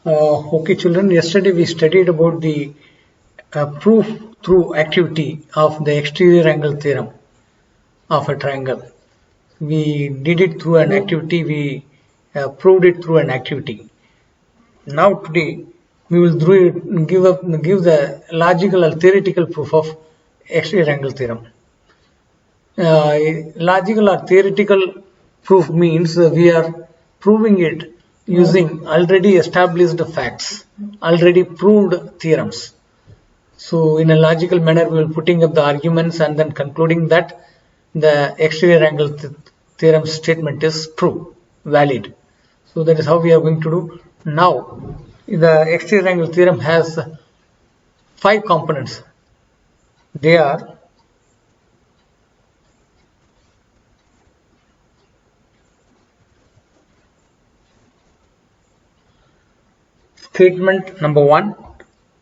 Okay, children, yesterday we studied about the proof through activity of the exterior angle theorem of a triangle. We did it through an activity, we proved it through an activity. Now today we will give the logical or theoretical proof of exterior angle theorem. Logical or theoretical proof means we are proving it using already established facts, already proved theorems. So in a logical manner we will putting up the arguments and then concluding that the exterior angle theorem statement is true, valid. So that is how we are going to do. Now the exterior angle theorem has 5 components. They are statement number 1.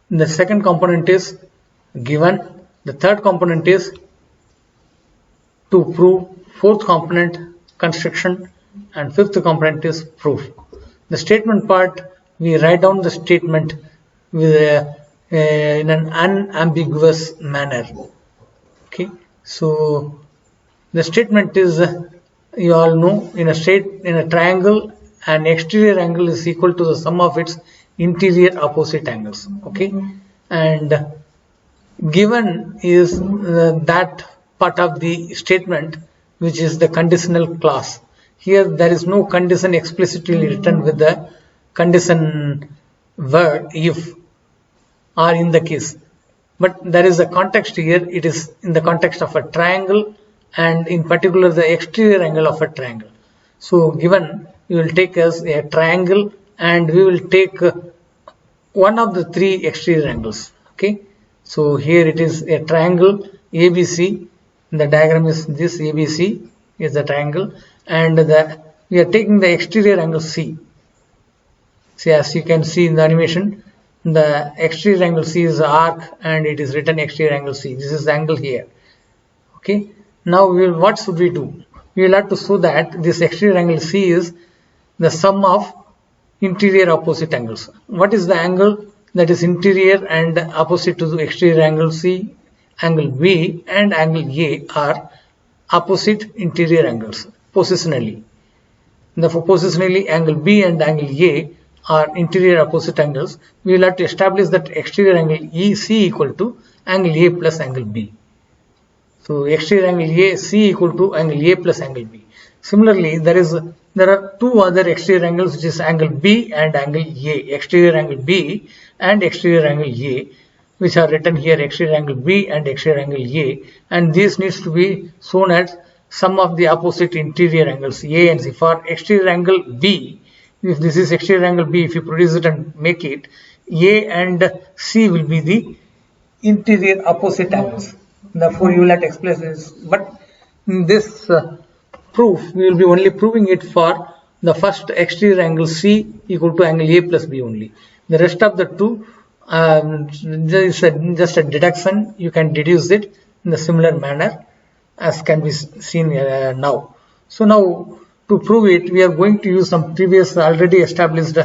The second component is given. The third component is to prove. Fourth component construction, and fifth component is proof. The statement part, we write down the statement with in an unambiguous manner. Okay, so the statement is, you all know, in a triangle, an exterior angle is equal to the sum of its interior opposite angles. Okay, and given is that part of the statement which is the conditional clause. Here there is no condition explicitly written with the condition word if or in the case, but there is a context here. It is in the context of a triangle and in particular the exterior angle of a triangle. So given, you will take as a triangle and we will take one of the 3 exterior angles. Okay, so here it is a triangle ABC. The diagram is this. ABC is the triangle and we are taking the exterior angle C. See, as you can see in the animation, the exterior angle C is the arc and it is written exterior angle C. This is the angle here. Okay, now what should we do? We will have to show that this exterior angle C is the sum of interior opposite angles. What is the angle that is interior and opposite to the exterior angle C? Angle B and angle A are opposite interior angles positionally. Therefore, positionally angle B and angle A are interior opposite angles. We will have to establish that exterior angle EC equal to angle A plus angle B. So exterior angle AC equal to angle A plus angle B. Similarly, there are 2 other exterior angles, which is angle B and angle A. Exterior angle B and exterior angle A, which are written here exterior angle B and exterior angle A, and this needs to be shown as sum of the opposite interior angles A and C. For exterior angle B, if this is exterior angle B, if you produce it and make it, A and C will be the interior opposite angles. Therefore, you will have to express this. But in this proof, we will be only proving it for the first exterior angle C equal to angle A plus B only. The rest of the 2, there is just a deduction. You can deduce it in the similar manner as can be seen now. So now to prove it, we are going to use some previous already established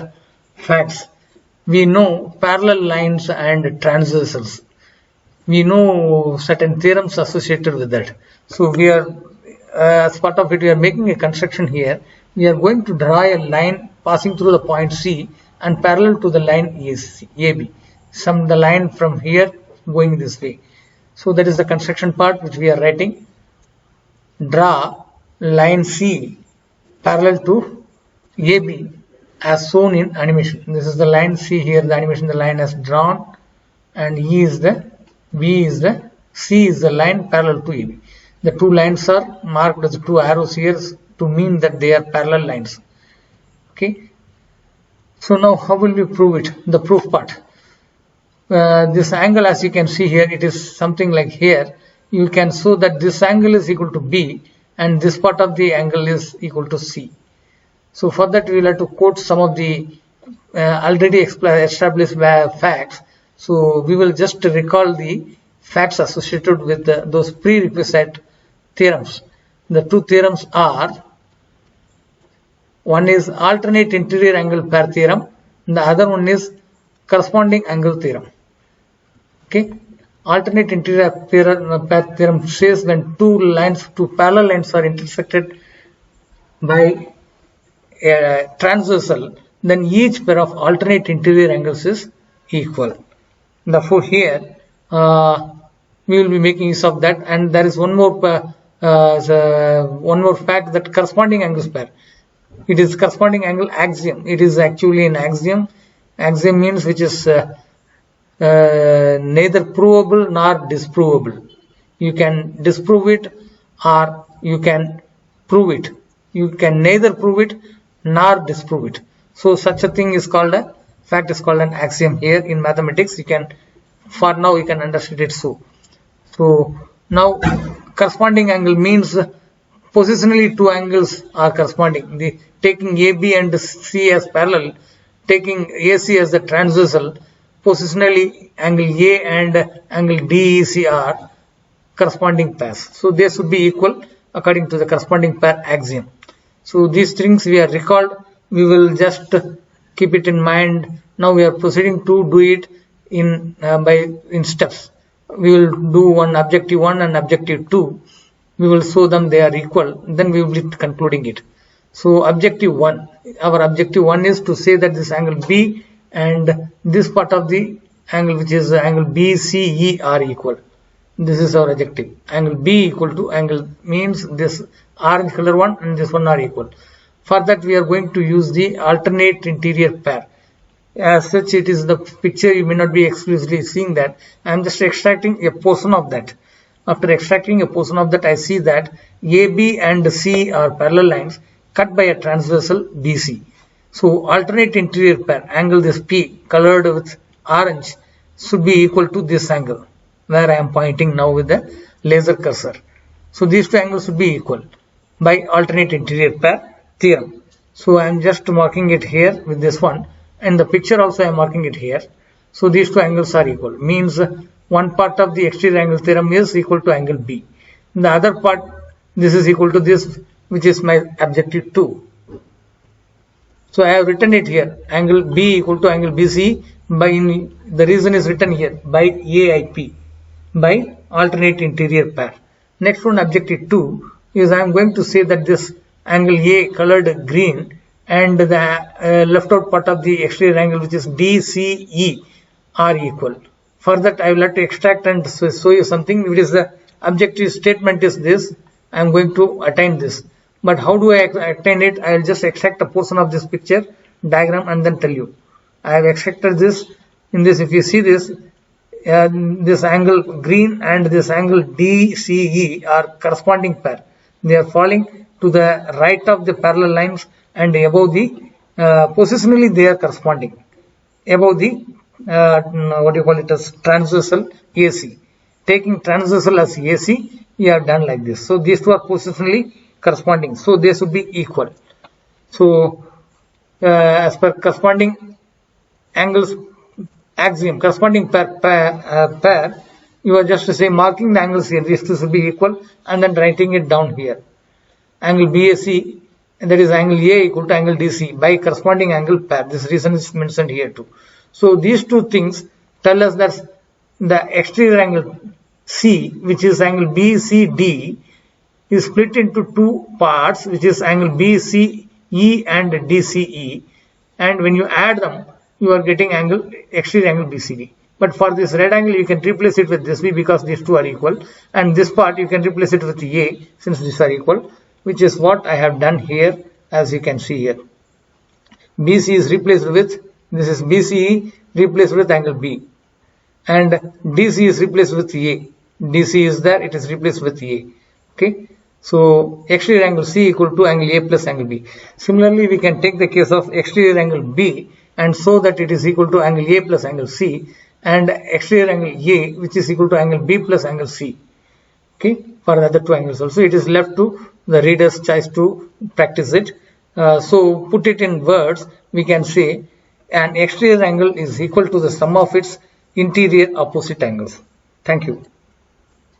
facts. We know parallel lines and transversals. We know certain theorems associated with that. So we are, as part of it, we are making a construction here. We are going to draw a line passing through the point C and parallel to the line AB. The line from here going this way. So that is the construction part which we are writing. Draw line C parallel to AB as shown in animation. This is the line C here, the animation, the line has drawn, and E is the, B is the, C is the line parallel to AB. The 2 lines are marked as 2 arrows here to mean that they are parallel lines. Okay. So now how will we prove it? The proof part. This angle, as you can see here, it is something like here. You can show that this angle is equal to B and this part of the angle is equal to C. So for that we will have to quote some of the already established facts. So we will just recall the facts associated with those prerequisite theorems. The 2 theorems are, one is alternate interior angle pair theorem, The other one is corresponding angle theorem. Okay, alternate interior pair theorem says when two parallel lines are intersected by a transversal, then each pair of alternate interior angles is equal. Therefore, here we will be making use of that, and there is one more fact, that corresponding angles pair. It is corresponding angle axiom. It is actually an axiom. Axiom means which is neither provable nor disprovable. You can disprove it or you can prove it. You can neither prove it nor disprove it. So such a thing is called a fact, is called an axiom here in mathematics. You can, for now you can understand it so. So now corresponding angle means positionally two angles are corresponding. Taking AB and C as parallel, taking AC as the transversal, positionally angle A and angle DEC are corresponding pairs. So they should be equal according to the corresponding pair axiom. So these things we are recalled. We will just keep it in mind. Now we are proceeding to do it in steps. We will do objective 1 and objective 2. We will show them they are equal. Then we will be concluding it. So objective 1. Our objective 1 is to say that this angle B and this part of the angle, which is angle BCE, are equal. This is our objective. Angle B equal to angle, means this orange color one and this one are equal. For that we are going to use the alternate interior pair. As such, it is the picture, you may not be exclusively seeing that. I am just extracting a portion of that. After extracting a portion of that, I see that AB and C are parallel lines cut by a transversal BC. So alternate interior pair, angle this P colored with orange, should be equal to this angle where I am pointing now with the laser cursor. So these two angles should be equal by alternate interior pair theorem. So I am just marking it here with this one, and the picture also I am marking it here. So these two angles are equal, means one part of the exterior angle theorem is equal to angle B. In the other part, this is equal to this, which is my objective 2. So I have written it here, angle B equal to angle BC the reason is written here by AIP, by alternate interior pair. Next one, objective 2, is I am going to say that this angle A colored green and the left out part of the exterior angle, which is DCE, are equal. For that I will have to extract and show you something. It is the objective statement is this. I am going to attain this. But how do I attain it? I will just extract a portion of this picture diagram and then tell you. I have extracted this. In this, if you see this, this angle green and this angle DCE are corresponding pair. They are falling to the right of the parallel lines and above the positionally they are corresponding above the what you call it as transversal AC. Taking transversal as AC, we have done like this. So these two are positionally corresponding, so they should be equal. So as per corresponding angles axiom, corresponding pair, you are just to say marking the angles here, these two should be equal, and then writing it down here. Angle BAC, and that is angle A equal to angle DC by corresponding angle pair. This reason is mentioned here too. So these two things tell us that the exterior angle C, which is angle BCD, is split into two parts, which is angle BCE and DCE, and when you add them, you are getting exterior angle BCD. But for this red angle, you can replace it with this B because these two are equal, and this part you can replace it with A since these are equal, which is what I have done here, as you can see here. BC is replaced with, this is BCE replaced with angle B, and DC is replaced with A. DC is there, it is replaced with A. Okay, so exterior angle C equal to angle A plus angle B. Similarly, we can take the case of exterior angle B and show that it is equal to angle A plus angle C, and exterior angle A, which is equal to angle B plus angle C. Okay, for the other two angles also, it is left to the reader's choice to practice it. So put it in words, we can say an exterior angle is equal to the sum of its interior opposite angles. Thank you.